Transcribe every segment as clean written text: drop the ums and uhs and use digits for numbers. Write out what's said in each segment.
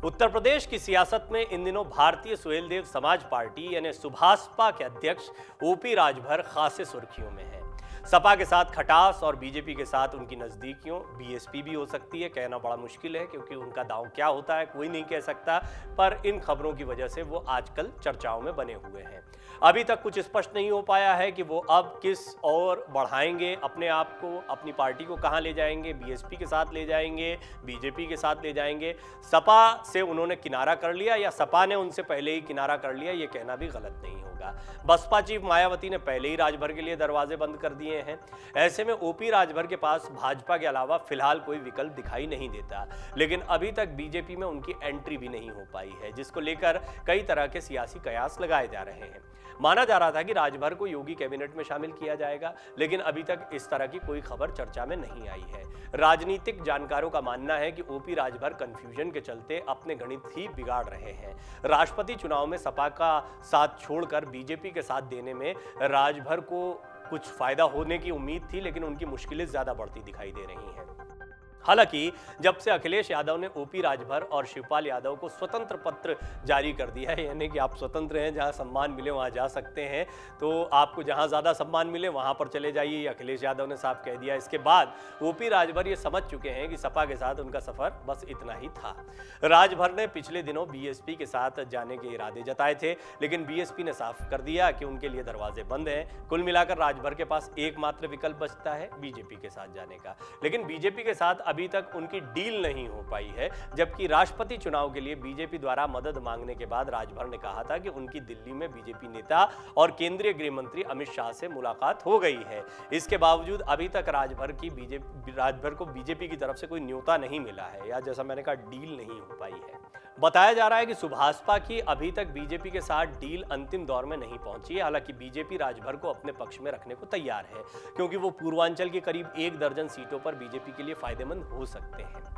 उत्तर प्रदेश की सियासत में इन दिनों भारतीय सुहेलदेव समाज पार्टी यानी सुभाषपा के अध्यक्ष ओपी राजभर खासे सुर्खियों में है। सपा के साथ खटास और बीजेपी के साथ उनकी नजदीकियों बीएसपी भी हो सकती है, कहना बड़ा मुश्किल है क्योंकि उनका दांव क्या होता है कोई नहीं कह सकता, पर इन खबरों की वजह से वो आजकल चर्चाओं में बने हुए हैं। अभी तक कुछ स्पष्ट नहीं हो पाया है कि वो अब किस और बढ़ाएंगे अपने आप को, अपनी पार्टी को कहां ले जाएंगे, बीएसपी के साथ ले जाएंगे, बीजेपी के साथ ले जाएंगे। सपा से उन्होंने किनारा कर लिया या सपा ने उनसे पहले ही किनारा कर लिया, ये कहना भी गलत नहीं होगा। बसपा चीफ मायावती ने पहले ही राजभर के लिए दरवाजे बंद कर दिए हैं। ऐसे में ओपी राजभर के पास भाजपा के अलावा फिलहाल कोई विकल्प दिखाई नहीं देता, लेकिन अभी तक बीजेपी में उनकी एंट्री भी नहीं हो पाई है, जिसको लेकर कई तरह के सियासी कयास लगाए जा रहे हैं। माना जा रहा था कि राजभर को योगी कैबिनेट में शामिल किया जाएगा, लेकिन अभी तक इस तरह की कोई खबर चर्चा में नहीं आई है। राजनीतिक जानकारों का मानना है कि ओपी राजभर कंफ्यूजन के चलते अपने गणित ही बिगाड़ रहे हैं। राष्ट्रपति चुनाव में सपा का साथ छोड़कर बीजेपी के साथ देने में राजभर को कुछ फायदा होने की उम्मीद थी, लेकिन उनकी मुश्किलें ज्यादा बढ़ती दिखाई दे रही हैं। हालांकि जब से अखिलेश यादव ने ओपी राजभर और शिवपाल यादव को स्वतंत्र पत्र जारी कर दिया है, यानी कि आप स्वतंत्र हैं, जहां सम्मान मिले वहां जा सकते हैं, तो आपको जहां ज्यादा सम्मान मिले वहां पर चले जाइए, अखिलेश यादव ने साफ कह दिया। इसके बाद ओपी राजभर ये समझ चुके हैं कि सपा के साथ उनका सफर बस इतना ही था। राजभर ने पिछले दिनों बीएसपी के साथ जाने के इरादे जताए थे, लेकिन बीएसपी ने साफ कर दिया कि उनके लिए दरवाजे बंद हैं। कुल मिलाकर राजभर के पास एकमात्र विकल्प बचता है बीजेपी के साथ जाने का, लेकिन बीजेपी के साथ अभी तक उनकी डील नहीं हो पाई है। जबकि राष्ट्रपति चुनाव के लिए बीजेपी द्वारा मदद मांगने के बाद राजभर ने कहा था कि उनकी दिल्ली में बीजेपी नेता और केंद्रीय गृह मंत्री अमित शाह से मुलाकात हो गई है। इसके बावजूद अभी तक राजभर को बीजेपी की तरफ से कोई न्योता नहीं मिला है, या जैसा मैंने कहा डील नहीं हो पाई है। बताया जा रहा है कि सुभाषपा की अभी तक बीजेपी के साथ डील अंतिम दौर में नहीं पहुंची है। हालांकि बीजेपी राजभर को अपने पक्ष में रखने को तैयार है, क्योंकि वो पूर्वांचल के करीब 1 दर्जन सीटों पर बीजेपी के लिए फायदेमंद हो सकते हैं।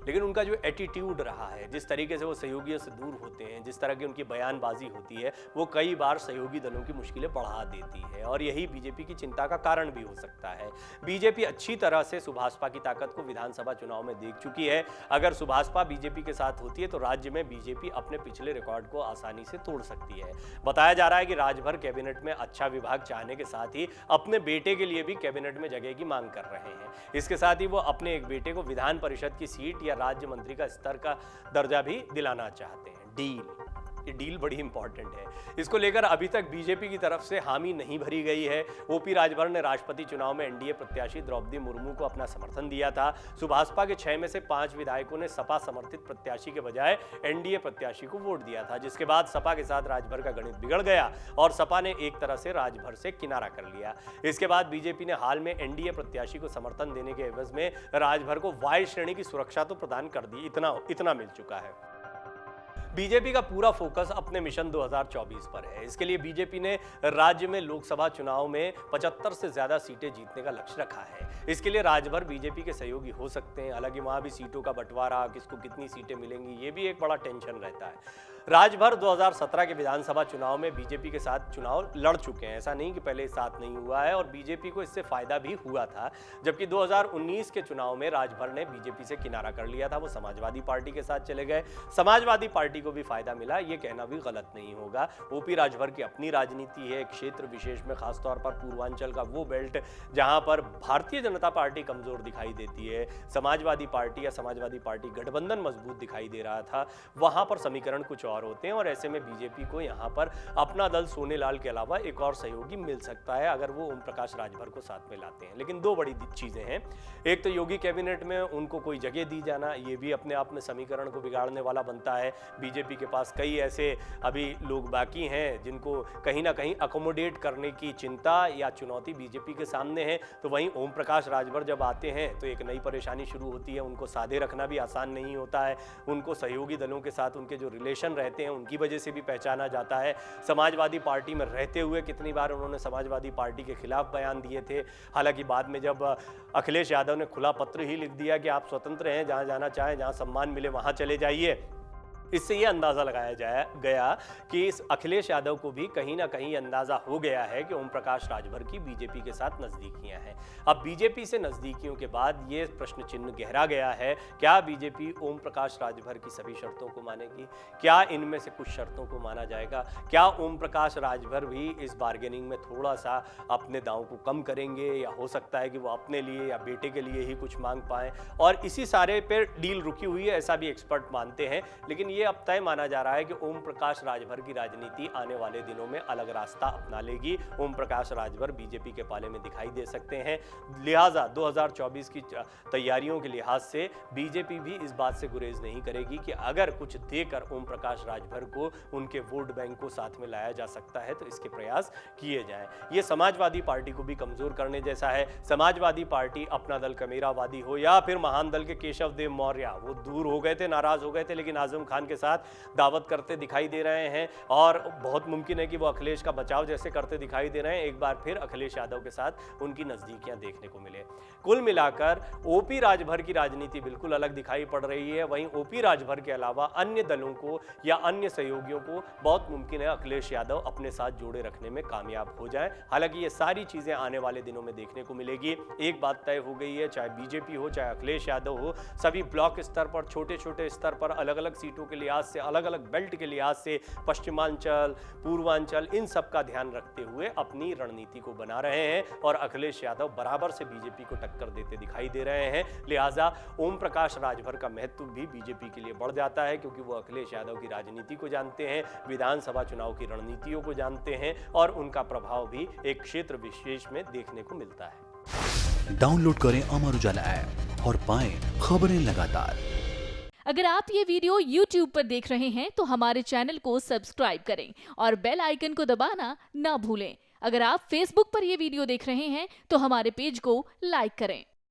लेकिन उनका जो एटीट्यूड रहा है, जिस तरीके से वो सहयोगियों से दूर होते हैं, जिस तरह की उनकी बयानबाजी होती है, वो कई बार सहयोगी दलों की मुश्किलें बढ़ा देती है, और यही बीजेपी की चिंता का कारण भी हो सकता है। बीजेपी अच्छी तरह से सुभाषपा की ताकत को विधानसभा चुनाव में देख चुकी है। अगर सुभाषपा बीजेपी के साथ होती है तो राज्य में बीजेपी अपने पिछले रिकॉर्ड को आसानी से तोड़ सकती है। बताया जा रहा है कि राजभर कैबिनेट में अच्छा विभाग चाहने के साथ ही अपने बेटे के लिए भी कैबिनेट में जगह की मांग कर रहे हैं। इसके साथ ही वो अपने एक बेटे को विधान परिषद की सीट या राज्य मंत्री का स्तर का दर्जा भी दिलाना चाहते हैं। ये डील बड़ी इंपॉर्टेंट है। इसको लेकर अभी तक बीजेपी की तरफ से हामी नहीं भरी गई है। ओपी राजभर ने राष्ट्रपति चुनाव में एनडीए प्रत्याशी द्रौपदी मुर्मू को अपना समर्थन दिया था। सुभाषपा के 6 में से 5 विधायकों ने सपा समर्थित प्रत्याशी के बजाय एनडीए प्रत्याशी को वोट दिया था, जिसके बाद सपा के साथ राजभर का गणित बिगड़ गया और सपा ने एक तरह से राजभर से किनारा कर लिया। इसके बाद बीजेपी ने हाल में एनडीए प्रत्याशी को समर्थन देने के एवज में राजभर को वाई श्रेणी की सुरक्षा तो प्रदान कर दी, इतना मिल चुका है। बीजेपी का पूरा फोकस अपने मिशन 2024 पर है। इसके लिए बीजेपी ने राज्य में लोकसभा चुनाव में 75 से ज्यादा सीटें जीतने का लक्ष्य रखा है। इसके लिए राजभर बीजेपी के सहयोगी हो सकते हैं। हालांकि वहां भी सीटों का बंटवारा, किसको कितनी सीटें मिलेंगी, ये भी एक बड़ा टेंशन रहता है। राजभर 2017 के विधानसभा चुनाव में बीजेपी के साथ चुनाव लड़ चुके हैं, ऐसा नहीं कि पहले साथ नहीं हुआ है, और बीजेपी को इससे फायदा भी हुआ था। जबकि 2019 के चुनाव में राजभर ने बीजेपी से किनारा कर लिया था, वो समाजवादी पार्टी के साथ चले गए। समाजवादी पार्टी को भी फायदा मिला, ये कहना भी गलत नहीं होगा। ओपी राजभर की अपनी राजनीति है, क्षेत्र विशेष में खासतौर पर पूर्वांचल का वो बेल्ट जहां पर भारतीय जनता पार्टी कमजोर दिखाई देती है, समाजवादी पार्टी या समाजवादी पार्टी गठबंधन मजबूत दिखाई दे रहा था, वहां पर समीकरण कुछ और होते हैं। और ऐसे में बीजेपी को यहां पर अपना दल सोनेलाल के अलावा एक और सहयोगी मिल सकता है अगर वो ओम प्रकाश राजभर को साथ में लाते हैं। लेकिन 2 बड़ी चीजें हैं। एक तो योगी कैबिनेट में उनको कोई जगह दी जाना, ये भी अपने आप में समीकरण को बिगाड़ने वाला बनता है। बीजेपी के पास कई ऐसे अभी लोग बाकी हैं जिनको कहीं ना कहीं अकोमोडेट करने की चिंता या चुनौती बीजेपी के सामने है। तो वहीं ओम प्रकाश राजभर जब आते हैं तो एक नई परेशानी शुरू होती है। उनको साधे रखना भी आसान नहीं होता है। उनको सहयोगी दलों के साथ उनके जो रिलेशन रहते हैं उनकी वजह से भी पहचाना जाता है। समाजवादी पार्टी में रहते हुए कितनी बार उन्होंने समाजवादी पार्टी के खिलाफ बयान दिए थे। हालांकि बाद में जब अखिलेश यादव ने खुला पत्र ही लिख दिया कि आप स्वतंत्र हैं, जहां जाना चाहें, जहां सम्मान मिले वहां चले जाइए, इससे ये अंदाजा लगाया गया कि इस अखिलेश यादव को भी कहीं ना कहीं अंदाजा हो गया है कि ओम प्रकाश राजभर की बीजेपी के साथ नजदीकियां हैं। अब बीजेपी से नजदीकियों के बाद ये प्रश्न चिन्ह गहरा गया है, क्या बीजेपी ओम प्रकाश राजभर की सभी शर्तों को मानेगी? क्या इनमें से कुछ शर्तों को माना जाएगा? क्या ओम प्रकाश राजभर भी इस बार्गेनिंग में थोड़ा सा अपने दांव को कम करेंगे, या हो सकता है कि वो अपने लिए या बेटे के लिए ही कुछ मांग पाए? और इसी सारे पर डील रुकी हुई है, ऐसा भी एक्सपर्ट मानते हैं। लेकिन ये अब तय माना जा रहा है कि ओम प्रकाश राजभर की राजनीति आने वाले दिनों में अलग रास्ता अपना लेगी। ओम प्रकाश राजभर बीजेपी के पाले में दिखाई दे सकते हैं। लिहाजा 2024 की तैयारियों के लिहाज से बीजेपी भी इस बात से गुरेज नहीं करेगी कि अगर कुछ देकर ओम प्रकाश राजभर को उनके वोट बैंक को साथ में लाया जा सकता है तो इसके प्रयास किए जाएं। ये समाजवादी पार्टी को भी कमजोर करने जैसा है। समाजवादी पार्टी, अपना दल कमेरावादी हो या फिर महान दल के केशव देव मौर्य, वो दूर हो गए थे, नाराज हो गए थे, लेकिन आजम खान के साथ दावत करते दिखाई दे रहे हैं और बहुत मुमकिन है कि वो अखिलेश का बचाव जैसे करते दिखाई दे रहे हैं। एक बार फिर अखिलेश यादव के साथ उनकी नजदीकियां देखने को मिले। कुल मिलाकर ओपी राजभर की राजनीति बिल्कुल अलग दिखाई पड़ रही है। वहीं ओपी राजभर के अलावा अन्य दलों को या अन्य सहयोगियों को बहुत मुमकिन है अखिलेश यादव अपने साथ जोड़े रखने में कामयाब हो जाएं। हालांकि ये सारी चीजें आने वाले दिनों में देखने को मिलेगी। एक बात तय हो गई है, चाहे बीजेपी हो चाहे अखिलेश यादव हो, सभी ब्लॉक स्तर पर, छोटे छोटे स्तर पर, अलग अलग सीटों के लिहाज से, अलग अलग बेल्ट के लिहाज से, पश्चिमांचल, पूर्वांचल, इन सब का ध्यान रखते हुए अपनी रणनीति को बना रहे हैं और अखिलेश यादव बराबर से बीजेपी को टक्कर देते दिखाई दे रहे हैं। लिहाजा ओम प्रकाश राजभर का महत्व भी बीजेपी के लिए बढ़ जाता है, क्योंकि वो अखिलेश यादव की राजनीति को जानते हैं, विधानसभा चुनाव की रणनीतियों को जानते हैं और उनका प्रभाव भी एक क्षेत्र विशेष में देखने को मिलता है। डाउनलोड करें अमर उजाला ऐप और पाएं खबरें लगातार। अगर आप ये वीडियो YouTube पर देख रहे हैं तो हमारे चैनल को सब्सक्राइब करें और बेल आइकन को दबाना ना भूलें। अगर आप Facebook पर ये वीडियो देख रहे हैं तो हमारे पेज को लाइक करें।